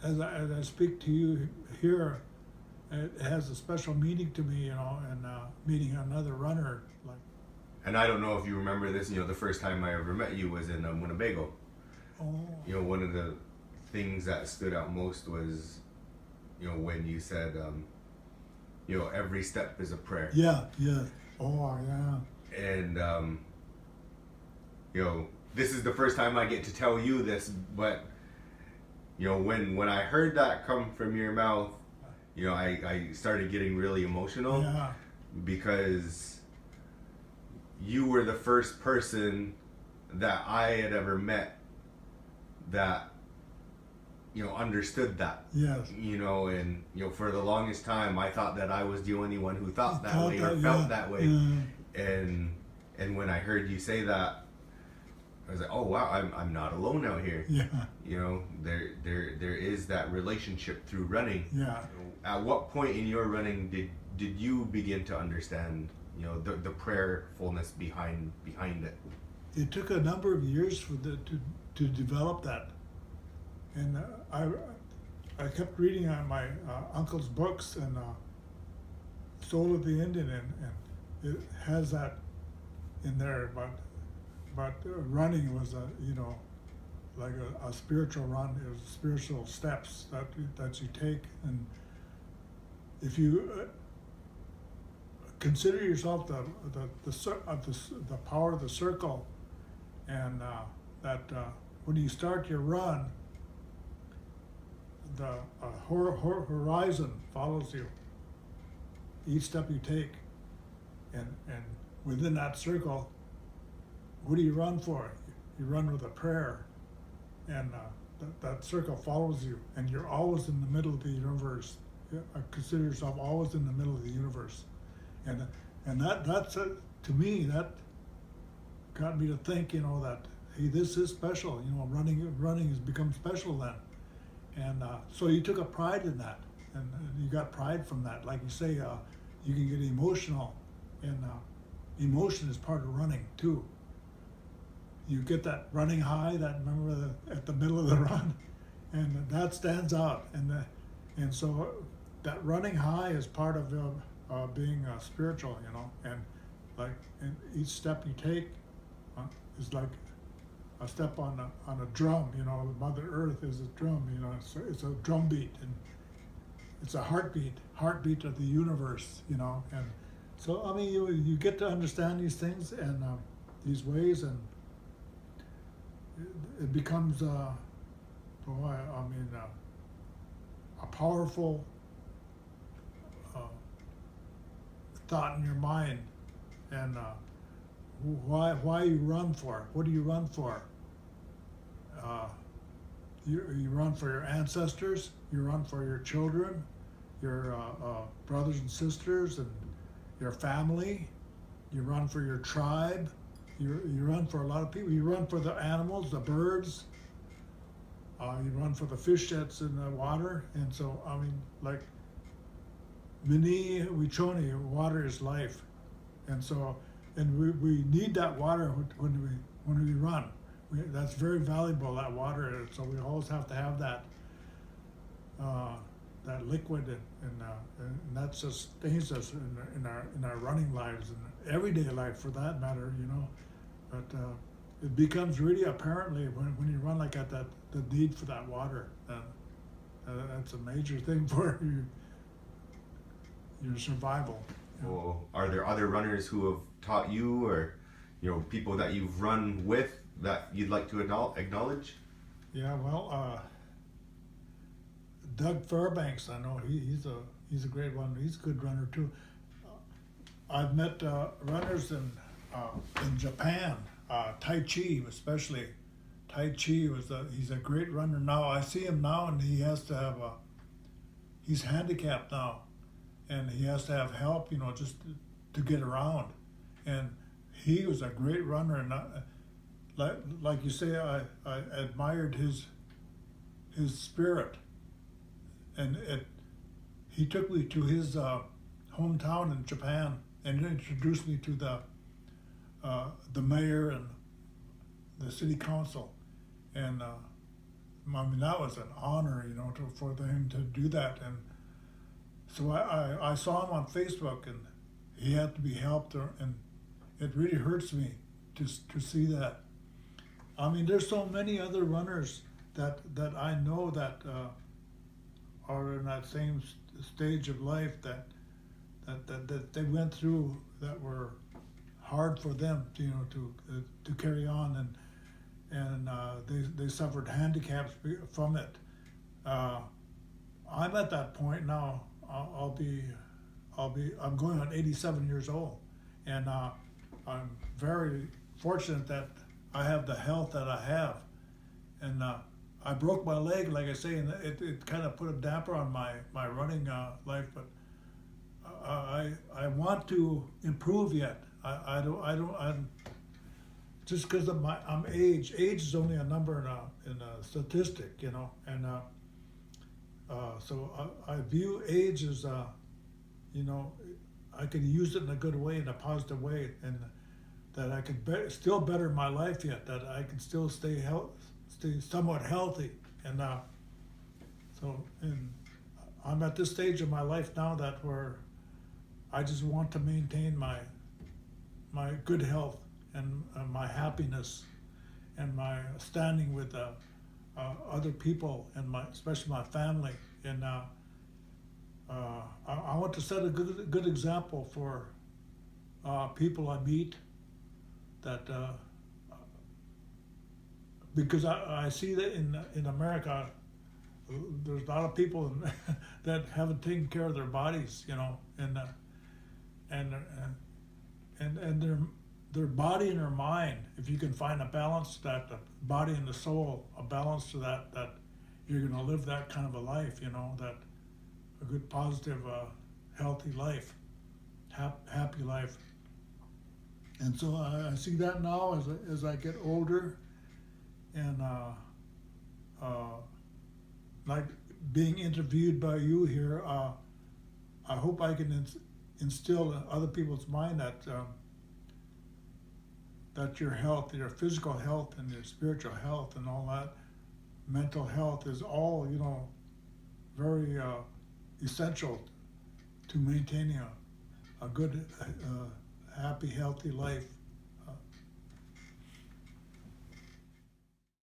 as I speak to you here, it has a special meaning to me, and meeting another runner. Like, And I don't know if you remember this. The first time I ever met you was in Winnebago. oh, One of the things that stood out most was, when you said, every step is a prayer. yeah, yeah, oh, yeah, And this is the first time I get to tell you this, but when I heard that come from your mouth, I started getting really emotional yeah, because you were the first person that I had ever met that understood that. yes. And for the longest time I thought that I was the only one who thought that Thought way or that, felt yeah, that way. yeah, And when I heard you say that, I was like, oh wow, I'm not alone out here. yeah, There is that relationship through running. yeah. At what point in your running did you begin to understand the prayerfulness behind it? It took a number of years to develop that, and I kept reading on my uncle's books and Soul of the Indian, and it has that in there. But running was like a spiritual run. It was spiritual steps that you take, and if you consider yourself the power of the circle, and that when you start your run, the horizon follows you each step you take, and within that circle, what do you run for? You run with a prayer, and that circle follows you, and you're always in the middle of the universe. Consider yourself always in the middle of the universe, and that's to me that got me to think, that hey, this is special. Running has become special then, and so you took a pride in that, and you got pride from that. Like you say, you can get emotional, and emotion is part of running too. You get that running high, at the middle of the run, and that stands out, and so that running high is part of being spiritual, and each step you take is like a step on a drum. Mother Earth is a drum. It's a drum beat, and it's a heartbeat of the universe. And so I mean, you get to understand these things and these ways, and it becomes a powerful thought in your mind, and why you run for? What do you run for? You run for your ancestors. You run for your children, your brothers and sisters, and your family. You run for your tribe. You run for a lot of people. You run for the animals, the birds. You run for the fish that's in the water. And so, I mean, like, Mini Wichoni, water is life. And so, and we need that water when we run. That's very valuable, that water. So we always have to have that that liquid, and that sustains us in our running lives and everyday life, for that matter. But it becomes really apparently when you run like that, the need for that water. That's a major thing for your survival. Well, are there other runners who have taught you, or people that you've run with that you'd like to acknowledge? Yeah, well, Doug Fairbanks, I know he's a great runner. He's a good runner too. I've met runners in Japan, Tai Chi especially. Tai Chi he's a great runner now. I see him now, and he has to have he's handicapped now, and he has to have help, just to get around. And he was a great runner, and like you say, I admired his spirit, and he took me to his hometown in Japan and introduced me to the mayor and the city council, and I mean, that was an honor, you know, for him to do that. And so I saw him on Facebook, and he had to be helped, and it really hurts me to see that. I mean, there's so many other runners that I know that are in that same stage of life that they went through, that were hard for them, you know, to carry on, and they suffered handicaps from it. I'm at that point now. I'm going on 87 years old, and I'm very fortunate that I have the health that I have. And I broke my leg, like I say, and it kind of put a damper on my running life. But I want to improve yet. I'm just because of I'm age. Age is only a number in a statistic, you know, and so I view age as you know, I can use it in a good way, in a positive way, and that I can still better my life yet. That I can still stay somewhat healthy, and and I'm at this stage of my life now that where I just want to maintain my good health and my happiness and my standing with other people and especially my family, and I want to set a good example for people I meet, that because I see that in America there's a lot of people that haven't taken care of their bodies, you know, and their body and their mind. If you can find a balance, that the body and the soul, a balance to that you're going to live that kind of a life, you know, that a good, positive, healthy life, happy life. And so I see that now as I get older, and like being interviewed by you here, I hope I can instill in other people's mind that your health, your physical health and your spiritual health and all that, mental health is all, you know, very essential to maintaining a good, happy, healthy life.